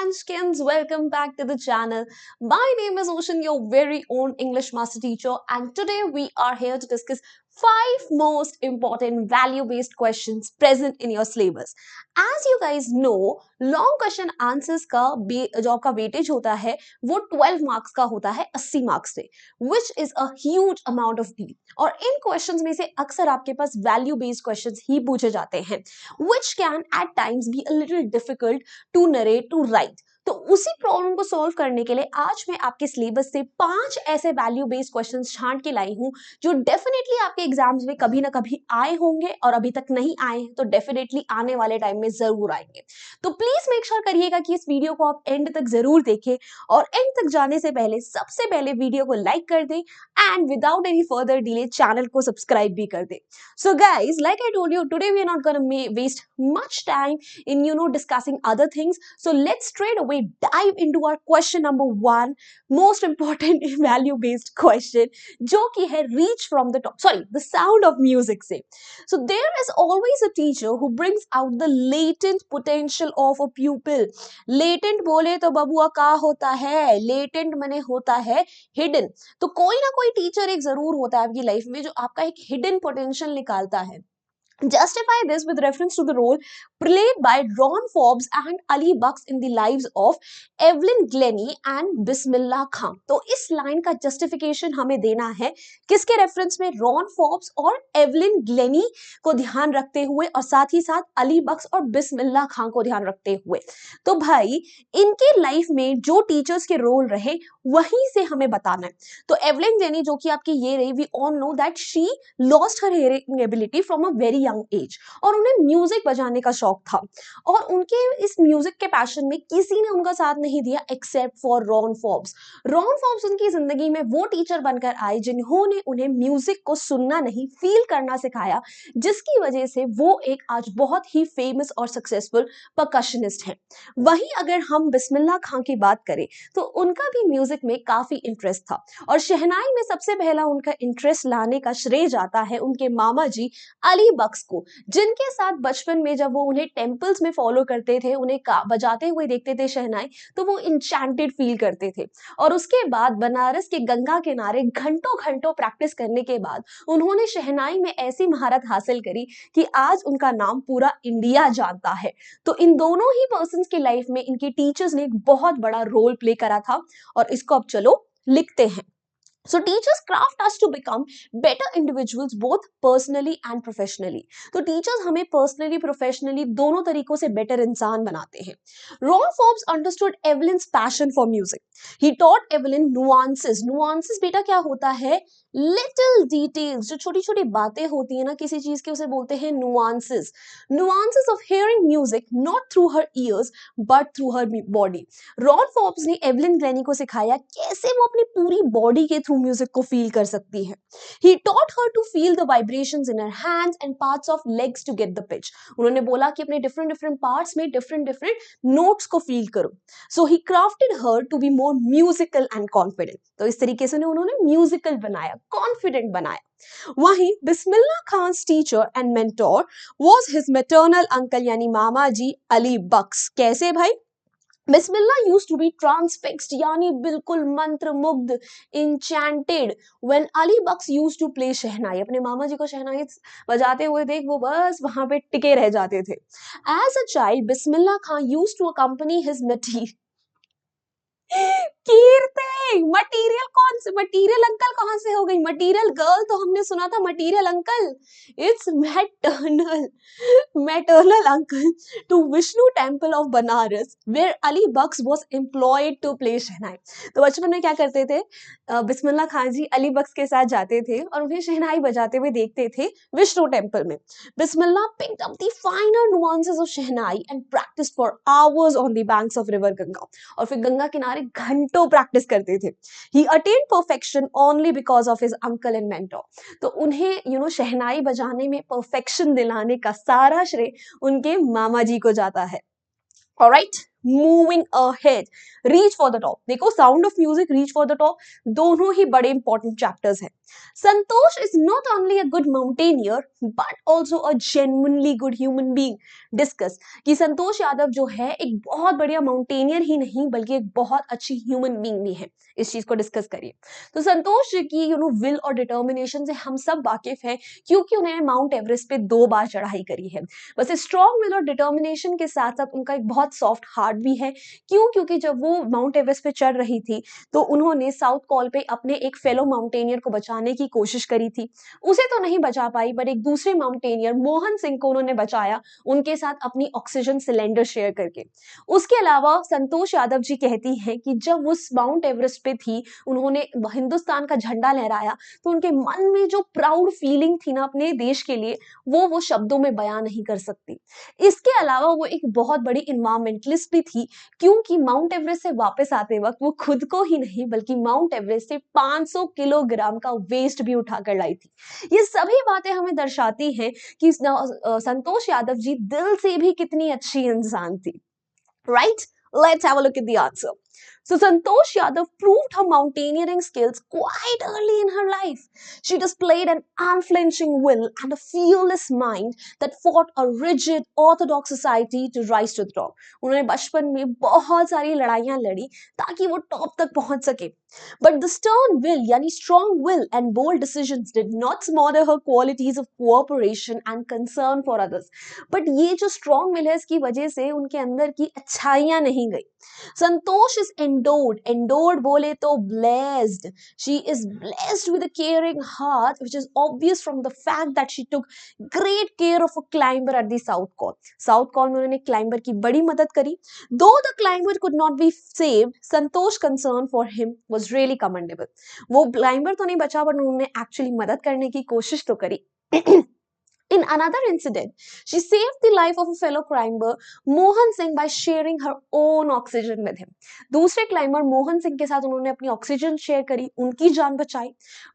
Munchkins, welcome back to the channel. My name is Ocean, your very own English master teacher, and today we are here to discuss 5 most important value-based questions present in your syllabus. As you guys know, long question answers का जो आपका weightage होता है वो 12 marks का होता है 80 marks से, which is a huge amount of deal. और इन क्वेश्चंस में से अक्सर आपके पास वैल्यू बेस्ड क्वेश्चंस ही पूछे जाते हैं, which can at times be a little difficult to narrate, to write. तो उसी प्रॉब्लम को सॉल्व करने के लिए आज मैं आपके सिलेबस से 5 ऐसे वैल्यू बेस्ड क्वेश्चंस छांट के लाई हूं जो डेफिनेटली आपके एग्जाम्स में कभी ना कभी आए होंगे, और अभी तक नहीं आए हैं तो डेफिनेटली आने वाले टाइम में जरूर आएंगे. तो प्लीज मेक श्योर करिएगा कि इस वीडियो को आप एंड तक जरूर देखें, और एंड तक जाने से पहले सबसे पहले वीडियो को लाइक कर दें and without any further delay channel को सब्सक्राइब भी कर दें. So guys, like I told you, today we are not going to waste much time in discussing other things. So let's straight away dive into our question number 1, most important value based question, जो कि है reach from the top, sorry, the sound of music से. So there is always a teacher who brings out the latent potential of a pupil. Latent बोले तो बबुआ का होता है, latent माने होता है hidden. तो कोई ना कोई टीचर एक जरूर होता है आपकी लाइफ में जो आपका एक हिडन पोटेंशियल निकालता है. Justify this with reference to the role played by Ron Forbes and Ali Bucks in the lives of Evelyn Glennie and Bismillah Khan. तो इस लाइन का जस्टिफिकेशन हमें देना है किसके रेफरेंस में? रॉन फॉर्ब्स और एवलिन ग्लेनी को ध्यान रखते हुए, और साथ ही साथ अली बक्स और बिस्मिल्लाह खान को ध्यान रखते हुए. तो भाई इनके लाइफ में जो टीचर्स के रोल रहे वहीं से हमें बताना है. तो एवलिन ग्लेनी जो कि आपकी ये रही, we all know that she lost her hearing ability from a very young age, और उन्हें म्यूजिक बजाने का शौक था, और उनके इस म्यूजिक के पैशन में किसी ने उनका साथ नहीं दिया except for Ron Forbes. Ron Forbes उनकी जिंदगी में वो टीचर बनकर आए जिन्होंने उन्हें म्यूजिक को सुनना नहीं, फील करना सिखाया, जिसकी वजह से वो एक आज बहुत ही फेमस और सक्सेसफुल परकशनिस्ट है. वहीं अगर हम बिस्मिल्लाह खान की बात करें तो उनका भी म्यूजिक में काफी इंटरेस्ट था, और शहनाई में सबसे पहला उनका इंटरेस्ट लाने का श्रेय जाता है उनके मामा जी अली बक्स को, जिनके साथ बचपन में जब वो उन्हें टेंपल्स में फॉलो करते थे, उन्हें बजाते हुए देखते थे शहनाई, तो वो इंचैंटेड फील करते थे. और उसके बाद बनारस के गंगा किनारे घंटों घंटों प्रैक्टिस करने के बाद उन्होंने शहनाई में ऐसी महारत हासिल करी कि आज उनका नाम पूरा इंडिया जानता है. तो इन दोनों ही पर्सन्स की लाइफ में इनके टीचर्स ने एक बहुत बड़ा रोल प्ले करा था, और इसको अब चलो लिखते हैं. So teachers craft us to become better individuals both personally and professionally. तो teachers हमें personally, professionally दोनों तरीकों से better इंसान बनाते हैं. Ron Forbes understood Evelyn's passion for music. He taught Evelyn nuances. Nuances बेटा क्या होता है? Little details, जो छोटी छोटी बातें होती है ना किसी चीज के, उसे बोलते हैं nuances. Nuances of hearing music not through her ears but through her body. Ron Forbes ने एवलिन ग्लेनी को सिखाया कैसे वो अपनी पूरी बॉडी के थ्रू म्यूजिक को फील कर सकती है. He taught her to feel the vibrations in her hands and parts of legs to get the pitch. उन्होंने बोला कि अपने डिफरेंट डिफरेंट पार्ट्स में डिफरेंट डिफरेंट नोट्स को फील करो. So he crafted her to be more musical and confident. तो इस तरीके से उन्होंने म्यूजिकल बनाया, कॉन्फिडेंट बनाया. वहीं Bismillah Khan's teacher and mentor was his maternal uncle यानी मामा जी अली बक्स. कैसे भाई? Bismillah used to be transfixed यानी बिल्कुल मंत्र मुग्ध, enchanted when Ali Bucks used to play शहनाई. अपने मामा जी को शहनाई बजाते हुए देख वो बस वहां पे टिके रह जाते थे. As a child, Bismillah Khan used to accompany his Kirti, material कौन से? मटीरियल अंकल कहां से हो गई? मटीरियल गर्ल तो हमने सुना था, material uncle it's maternal uncle to Vishnu temple of Banaras where Ali Bux was employed to play shehnai. तो बचपन में क्या करते थे? बिस्मिल्लाह खान जी अली बक्स के साथ जाते थे और उन्हें शहनाई बजाते हुए देखते थे विष्णु टेम्पल में. बिस्मिल्लाह picked up the finer nuances of shehnai and practiced for hours on the banks of river Ganga. और फिर गंगा किनारे घंटों प्रैक्टिस करते थे. He attained perfection only because of his uncle and mentor. तो उन्हें शहनाई बजाने में परफेक्शन दिलाने का सारा श्रेय उनके मामा जी को जाता है. Alright, moving ahead, reach for the top. देखो sound of music, reach for the top दोनों ही बड़े इंपॉर्टेंट चैप्टर्स हैं। Santosh is not only a good mountaineer but also a genuinely good human being. Discuss कि संतोष यादव जो है एक बहुत बढ़िया माउंटेनियर ही नहीं बल्कि एक बहुत अच्छी ह्यूमन बीइंग भी है। इस चीज को डिस्कस करिए। तो संतोष जी की विल और डिटर्मिनेशन से हम सब वाकिफ हैं क्योंकि उन्होंने माउंट एवरेस्ट पे 2 बार चढ़ाई करी है। बस स्ट्रॉन्ग विल और डिटर्मिनेशन के साथ साथ उनका एक बहुत सॉफ्ट हार्ट भी है। क्यों? क्योंकि जब वो माउंट एवरेस्ट पे चढ़ रही थी तो उन्होंने साउथ कॉल पे अपने एक फेलो माउंटेनियर को बचाने की कोशिश करी थी। उसे तो नहीं बचा पाई बट एक दूसरे माउंटेनियर मोहन सिंह को उन्होंने बचाया, उनके साथ अपनी ऑक्सीजन सिलेंडर शेयर करके। उसके अलावा संतोष यादव जी कहती हैं कि जब उस माउंट एवरेस्ट पे थी, उन्होंने हिंदुस्तान का झंडा लहराया तो उनके मन में जो प्राउड फीलिंग थी ना अपने देश के लिए, वो शब्दों में बयां नहीं कर सकती। इसके अलावा वो एक बहुत बड़ी इन्वायरमेंटलिस्ट भी थी क्योंकि माउंट एवरेस्ट से वापस आते वक्त वो खुद को ही नहीं बल्कि माउंट एवरेस्ट से 500 किलोग्राम का वेस्ट भी उठाकर लाई थी। ये सभी बातें हमें दर्शाती हैं कि संतोष यादव जी दिल से भी कितनी अच्छी इंसान थी। Right? Let's have a look at the answer. So Santosh Yadav proved her mountaineering skills quite early in her life. She displayed an unflinching will and a fearless mind that fought a rigid orthodox society to rise to the top. उन्होंने बचपन में बहुत सारी लड़ाइयां लड़ी ताकि वो top तक पहुंच सके. But the stern will, yani strong will and bold decisions did not smother her qualities of cooperation and concern for others. But ये जो strong will है इसकी वजह से उनके अंदर की अच्छाइयां नहीं गई. Santosh is endowed बोले तो blessed. She is blessed with a caring heart, which is obvious from the fact that she took great care of a climber at the South Col. South Col में उन्होंने climber की बड़ी मदद करी. Though the climber could not be saved, Santosh's concern for him was really commendable. वो climber तो नहीं बचा but उन्होंने actually मदद करने की कोशिश तो करी. In another incident, she saved the life of a fellow climber, Mohan Singh, by sharing her own oxygen with him. दूसरे climber मोहन सिंह के साथ उन्होंने अपनी ऑक्सीजन शेयर करी, उनकी जान बचाई.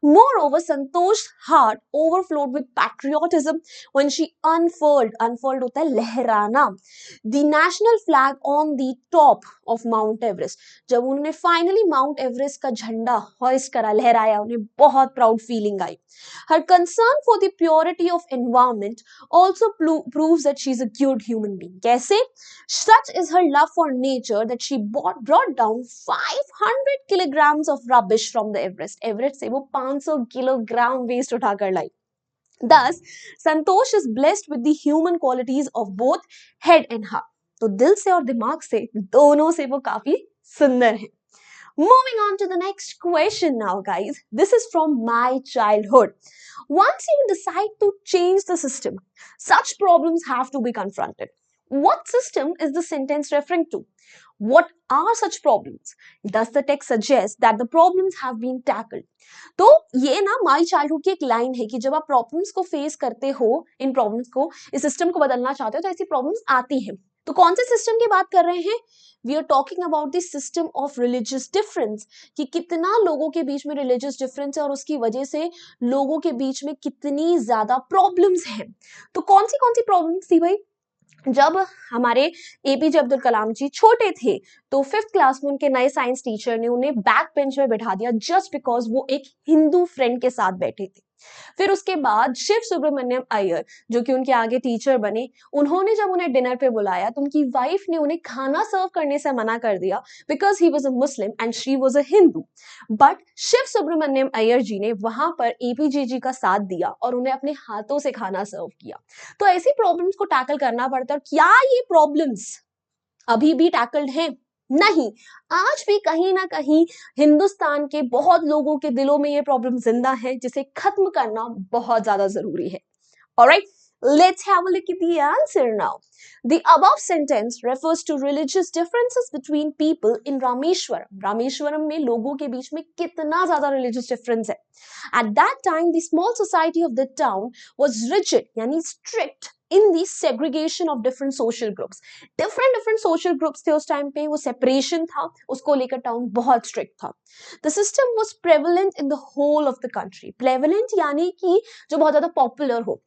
Moreover, Santosh's heart overflowed with patriotism when she unfurled होता है लहराना, the national flag on the top of Mount Everest. जब उन्होंने finally Mount Everest का झंडा hoist करा, लहराया, उन्हें बहुत proud feeling I. Her concern for the purity of environment also proves that she is a good human being. कैसे? Such is her love for nature that she brought down 500 kilograms of rubbish from the Everest. Everest से वो 500 kilogram waste उठाकर लाई. Thus, Santosh is blessed with the human qualities of both head and heart. तो दिल से और दिमाग से दोनों से वो काफी सुंदर है. Moving on to the next question now, guys. This is from my childhood. Once you decide to change the system, such problems have to be confronted. What system is the sentence referring to? What are such problems? Does the text suggest that the problems have been tackled? तो ये ना my childhood की एक line है कि जब आप problems को फेस करते हो, इन प्रॉब्लम्स को, इस सिस्टम को बदलना चाहते हो तो ऐसी प्रॉब्लम्स आती हैं. तो कौन से सिस्टम की बात कर रहे हैं? We are talking about the system of religious difference, कि कितना लोगों के बीच में रिलीजियस डिफरेंस है और उसकी वजह से लोगों के बीच में कितनी ज्यादा प्रॉब्लम्स हैं. तो कौन सी प्रॉब्लम्स थी भाई? जब हमारे एपीजे अब्दुल कलाम जी छोटे थे तो 5th क्लास में उनके नए साइंस टीचर ने उन्हें बैक बेंच में बैठा दिया जस्ट बिकॉज वो एक हिंदू फ्रेंड के साथ बैठे थे. फिर उसके बाद शिव सुब्रमण्यम अय्यर जो कि उनके आगे टीचर बने, उन्होंने जब उन्हें डिनर पे बुलाया तो उनकी वाइफ ने उन्हें खाना सर्व करने से मना कर दिया because he was a Muslim and she was a Hindu. But Shiv Subramaniam Iyer ji ने वहां पर एपीजे जी का साथ दिया और उन्हें अपने हाथों से खाना सर्व किया. तो ऐसी प्रॉब्लम्स को टैकल करना पड़ता है. और क्या ये प्रॉब्लम्स अभी भी टैकल्ड हैं? नहीं. आज भी कहीं ना कहीं हिंदुस्तान के बहुत लोगों के दिलों में ये प्रॉब्लम जिंदा है जिसे खत्म करना बहुत ज्यादा जरूरी है. Alright, let's have a look at the answer now. The above sentence refers to religious differences between people in Rameshwaram. Rameswaram में लोगों के बीच में कितना ज्यादा religious difference है. At that time, the small society of the town was rigid, यानी strict in the segregation of different social groups. Different social groups थे उस टाइम पे, वो separation था, उसको लेकर टाउन बहुत strict था. The system was prevalent in the whole of the country. Prevalent यानी कि जो बहुत ज्यादा popular हो.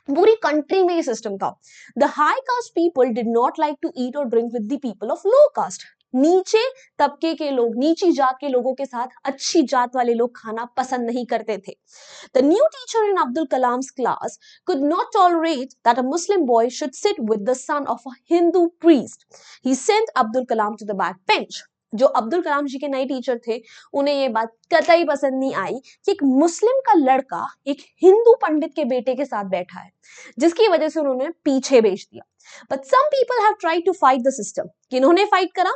पूरी कंट्री में ये सिस्टम था। The high caste people did not like to eat और drink with the people of low caste. नीचे तबके के लोग, नीची जात के लोगों के साथ अच्छी जात वाले लोग खाना पसंद नहीं करते थे। The new teacher in Abdul Kalam's class could not tolerate that a Muslim boy should sit with the son of a Hindu priest. He sent Abdul Kalam to the back bench. जो अब्दुल कलाम जी के नए टीचर थे, उन्हें ये बात कतई पसंद नहीं आई कि एक मुस्लिम का लड़का एक हिंदू पंडित के बेटे के साथ बैठा है, जिसकी वजह से उन्होंने पीछे भेज दिया। But some people have tried to fight the system. किन्होंने फाइट करा?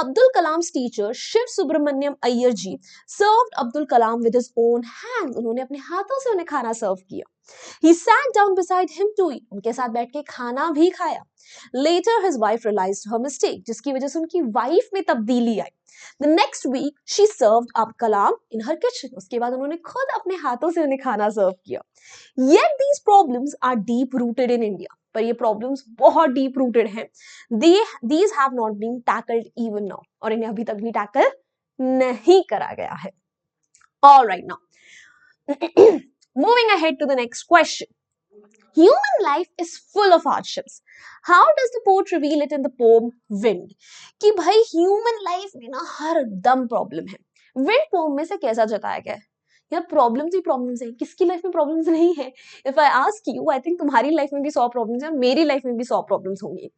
Abdul Kalam's teacher Shiv Subramaniam Iyer ji served Abdul Kalam with his own hands. उन्होंने अपने हाथों से उन्हें खाना सर्व किया। He sat down beside him to eat. उनके साथ बैठ के खाना भी खाया। Later his wife realized her mistake, जिसकी वजह से उनकी वाइफ में तब्दीली आई। The next week she served Abdul Kalam in her kitchen. उसके बाद उन्होंने खुद अपने हाथों से उन्हें खाना सर्व किया। Yet these problems are deep rooted in India. पर ये प्रॉब्लम्स बहुत डीप रूटेड हैं। These have not been tackled even now. और इन्हें अभी तक भी टैकल नहीं करा गया है। All right now. Moving ahead to the next question. Human life is full of hardships. How does the poet reveal it in the poem Wind? कि भाई human life में ना हर दम प्रॉब्लम है। Wind poem में से कैसा जताया गया है? यार प्रॉब्लम्स ही प्रॉब्लम्स हैं, किसकी लाइफ में प्रॉब्लम्स नहीं है? If I ask you, I think तुम्हारी लाइफ में भी 100 प्रॉब्लम्स हैं, मेरी लाइफ में भी 100 प्रॉब्लम्स होंगी।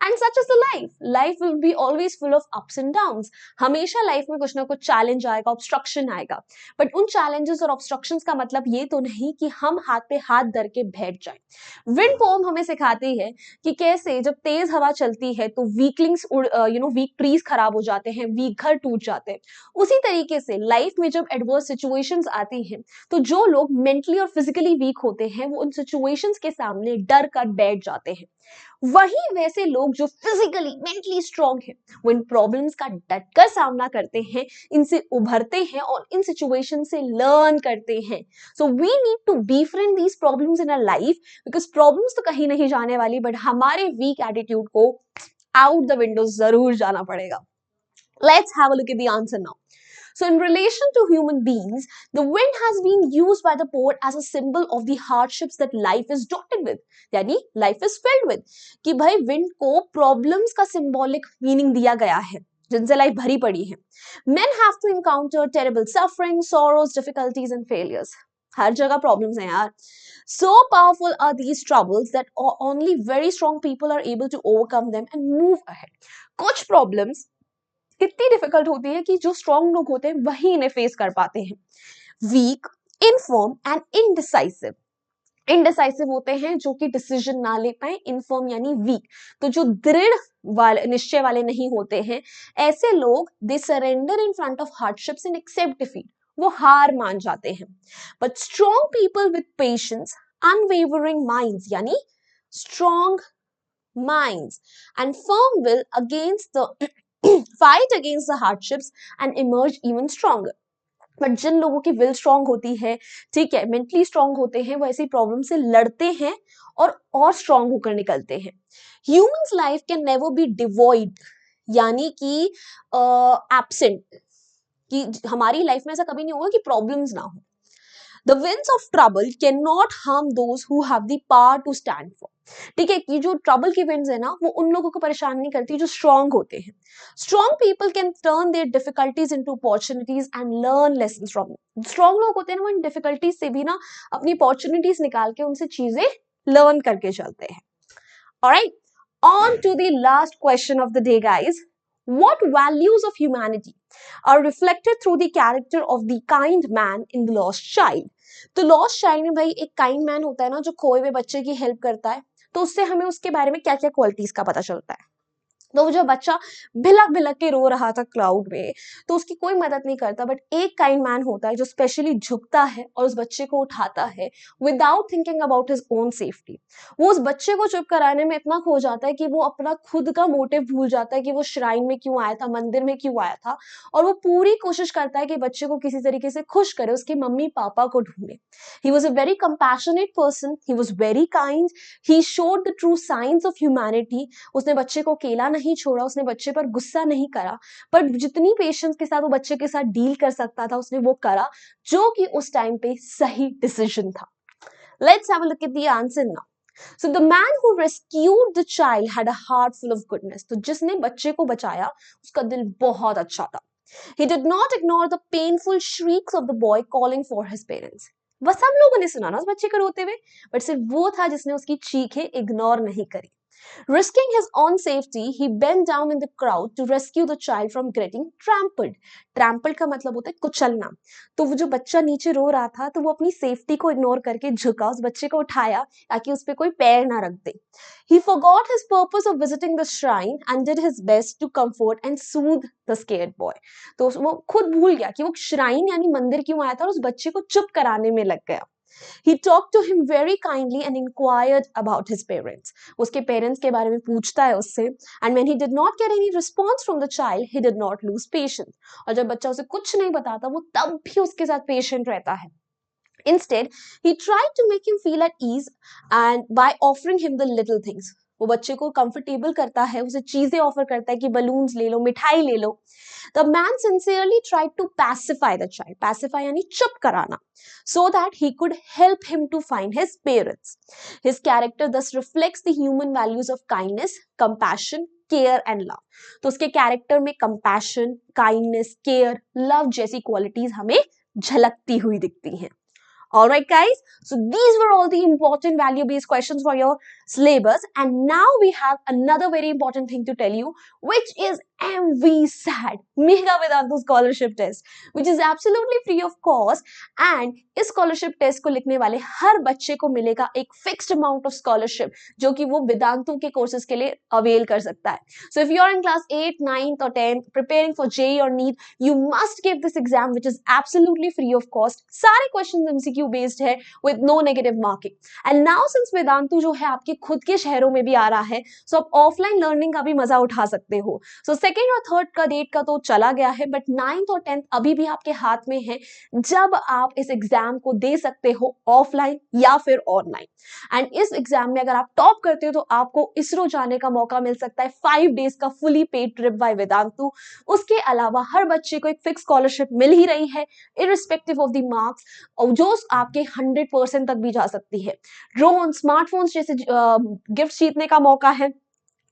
And such is the life. Life will be always full of ups and downs. हमेशा लाइफ में कुछ ना कुछ चैलेंज आएगा, ऑब्स्ट्रक्शन आएगा। बट उन चैलेंजेस और ऑब्स्ट्रक्शंस का मतलब ये तो नहीं कि हम हाथ पे हाथ धर के बैठ जाए। विंड पोम हमें सिखाती है कि कैसे जब तेज हवा चलती है तो वीकलिंग्स वीक ट्रीज खराब हो जाते हैं, वीक घर टूट जाते हैं। उसी तरीके से लाइफ में जब एडवर्स सिचुएशंस आती हैं तो जो लोग मेंटली और फिजिकली वीक होते हैं वो उन सिचुएशंस के सामने डर कर बैठ जाते हैं। वही वैसे लोग जो फिजिकली मेंटली स्ट्रांग हैं वो इन प्रॉब्लम्स का डटकर सामना करते हैं, इनसे उभरते हैं और इन सिचुएशन से लर्न करते हैं। So we need to befriend these problems in a life, because problems तो कहीं नहीं जाने वाली, बट हमारे वीक एटीट्यूड को आउट द विंडो जरूर जाना पड़ेगा। Let's have a look at the answer now. So in relation to human beings, the wind has been used by the poet as a symbol of the hardships that life is dotted with. यानी life is filled with. कि भाई wind को problems का symbolic meaning दिया गया है जिनसे life भरी पड़ी है। Men have to encounter terrible suffering, sorrows, difficulties and failures. हर जगह प्रॉब्लम्स हैं यार। So powerful are these troubles that only very strong people are able to overcome them and move ahead. कुछ प्रॉब्लम्स इतनी difficult होती है कि जो strong लोग होते हैं वही इन्हें फेस कर पाते हैं। Weak, infirm and indecisive. Indecisive होते हैं जो कि डिसीजन ना ले पाए, इनफर्म यानी वीक। तो जो दृढ़ वाले निश्चय वाले नहीं होते हैं, ऐसे लोग they surrender in front of hardships and accept defeat. वो हार मान जाते हैं। But strong people with patience, unwavering minds यानी strong minds and firm will against the fight against the hardships and emerge even stronger. बट जिन लोगों की विल स्ट्रांग होती है, ठीक है, मेंटली स्ट्रांग होते हैं, वो ऐसी प्रॉब्लम से लड़ते हैं और स्ट्रांग होकर निकलते हैं। Humans life can never be devoid यानी कि एब्सेंट, कि हमारी लाइफ में ऐसा कभी नहीं होगा कि प्रॉब्लम्स ना हो। The winds of trouble cannot harm those who have the power to stand for. ठीक है, कि जो ट्रबल की विंड्स है ना वो उन लोगों को परेशान नहीं करती जो स्ट्रॉन्ग होते हैं। Strong people can turn their difficulties into opportunities and learn lessons from them. Strong लोग होते हैं ना वो इन डिफिकल्टीज से भी ना अपनी अपॉर्चुनिटीज निकाल के उनसे चीजें लर्न करके चलते हैं। Alright, on to the last question of the day guys. What values of humanity are reflected through the character of the kind man in the Lost Child? तो लॉस्ट चाइल्ड में भाई एक काइंड मैन होता है ना जो खोए हुए बच्चे की हेल्प करता है, तो उससे हमें उसके बारे में क्या क्या क्वालिटीज का पता चलता है। तो वो जो बच्चा भिलक भिलक के रो रहा था क्लाउड में, तो उसकी कोई मदद नहीं करता, बट एक काइंड मैन होता है जो स्पेशली झुकता है और उस बच्चे को उठाता है without thinking about his own safety. वो उस बच्चे को चुप कराने में इतना खो जाता है कि वो अपना खुद का मोटिव भूल जाता है कि वो श्राइन में क्यों आया था, मंदिर में क्यों आया था, और वो पूरी कोशिश करता है कि बच्चे को किसी तरीके से खुश करे, उसके मम्मी पापा को ढूंढे। ही was a very compassionate person, he was very kind, he showed the true science of humanity. उसने बच्चे को अकेला नहीं छोड़ा, उसने बच्चे पर गुस्सा नहीं करा, पर जितनी पेशेंस के साथ वो बच्चे के साथ डील कर सकता था उसने वो करा, जो कि उस टाइम पे सही डिसीजन था। Let's have a look at the answer now. So the man who rescued the child had a heart full of goodness. तो जिसने बच्चे को बचाया उसका दिल बहुत अच्छा था. He did not ignore the painful shrieks of the boy calling for his parents. बस सब लोगों ने सुना ना उस बच्चे को रोते हुए, बट सिर्फ वो था जिसने उसकी चीखें इग्नोर नहीं करी. Risking his own safety, he bent down in the crowd to rescue the child from getting trampled. Trampled का मतलब होता है कुचलना. तो वो जो बच्चा नीचे रो रहा था, तो वो अपनी सेफ्टी को इग्नोर करके झुका, उस बच्चे को उठाया ताकि उस पे कोई पैर ना रख दे. He forgot his purpose of visiting the shrine and did his best to comfort and soothe the scared boy. तो वो खुद भूल गया कि वो श्राइन यानी मंदिर क्यों आया था और उस बच्चे को चुप कराने में लग गया. He talked to him very kindly and inquired about his parents. उसके parents के बारे में पूछता है उससे. And when he did not get any response from the child, he did not lose patience. और जब बच्चा उसे कुछ नहीं बताता, वो तब भी उसके साथ patient रहता है. Instead, he tried to make him feel at ease and by offering him the little things. वो बच्चे को कंफर्टेबल करता है, उसे चीजें ऑफर करता है कि बलून्स ले लो, मिठाई ले लो. The man sincerely tried to pacify the child. Pacify यानी चुप कराना, so that he could help him to find his parents. His character thus reflects the human values of kindness, compassion, care and love. तो उसके character में compassion, kindness, care, love जैसी qualities हमें झलकती हुई दिखती हैं. Alright guys, so these were all the important value based questions for your syllabus, and now we have another very important thing to tell you, which is MVSAT, Mega Vedantu Scholarship Test, which is absolutely free of cost. And इस scholarship test को लिखने वाले हर बच्चे को मिलेगा एक fixed amount of scholarship जो कि वो वेदांतु के courses के लिए avail कर सकता है. So if you are in class 8, 9th or 10th preparing for JEE or NEET, you must give this exam which is absolutely free of cost. सारे questions MCQ based है with no negative marking. And now since Vedantu जो है आपके खुद के शहरों में भी आ रहा है, so आप offline learning का भी मजा उठा सकते हो. So सेकेंड और थर्ड का डेट का तो चला गया है, बट 9th और 10th अभी भी आपके हाथ में है जब आप इस एग्जाम को दे सकते हो ऑफलाइन या फिर ऑनलाइन. एंड इस एग्जाम में अगर आप टॉप करते हो तो आपको इसरो जाने का मौका मिल सकता है 5 डेज का fully paid trip by Vedantu. उसके अलावा हर बच्चे को एक फिक्स स्कॉलरशिप मिल ही रही है इररिस्पेक्टिव ऑफ द मार्क्स, और जो आपके 100% तक भी जा सकती है. ड्रोन, स्मार्टफोन्स जैसे गिफ्ट जीतने का मौका है.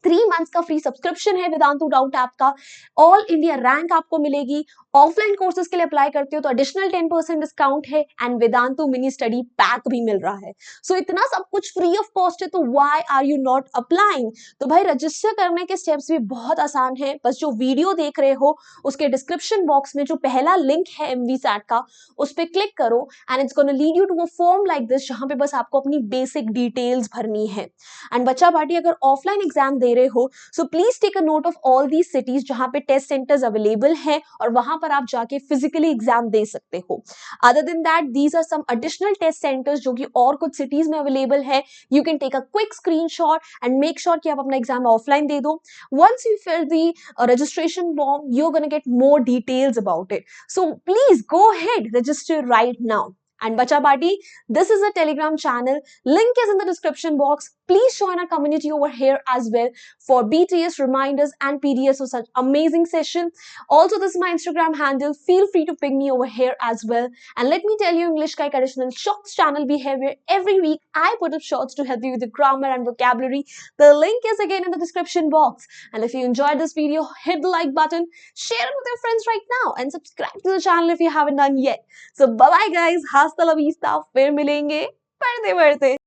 3 मंथ्स का फ्री सब्सक्रिप्शन है वेदांतु डाउट ऐप का. ऑल इंडिया रैंक आपको मिलेगी. ऑफलाइन कोर्सेज के लिए अप्लाई करते हो तो एडिशनल 10% डिस्काउंट है. And Vedantu mini study pack भी मिल रहा है. सो इतना सब कुछ फ्री ऑफ कॉस्ट है, तो why are you not applying? तो भाई रजिस्टर करने के स्टेप्स भी बहुत आसान है. बस जो वीडियो देख रहे हो उसके डिस्क्रिप्शन बॉक्स में जो पहला लिंक है MVSAT का, उस पर क्लिक करो and it's gonna lead you to a form like this, जहां पे बस आपको अपनी बेसिक डिटेल्स भरनी है. एंड बच्चा पार्टी अगर ऑफलाइन एग्जाम दे रहे हो, so please take a note of all the cities जहां पे टेस्ट सेंटर्स अवेलेबल हैं और वहां पर आप जाके फिजिकली एग्जाम दे सकते हो. Other than that, these are some additional test centres जो कि और कुछ सिटीज में अवेलेबल है. You can take a quick screenshot and make sure कि आप अपना एग्जाम ऑफलाइन दे दो. Once you fill the registration form, you're going to get more details about it. So please go ahead, register right now. And Bacha Party, this is a Telegram channel. Link is in the description box. Please join our community over here as well for BTS reminders and PDFs of such amazing sessions. Also, this is my Instagram handle. Feel free to ping me over here as well. And let me tell you, English Kai additional shorts channel be here where every week I put up shorts to help you with the grammar and vocabulary. The link is again in the description box. And if you enjoyed this video, hit the like button, share it with your friends right now, and subscribe to the channel if you haven't done yet. So bye bye guys. Hasta la vista. फिर मिलेंगे पढ़ते पढ़ते.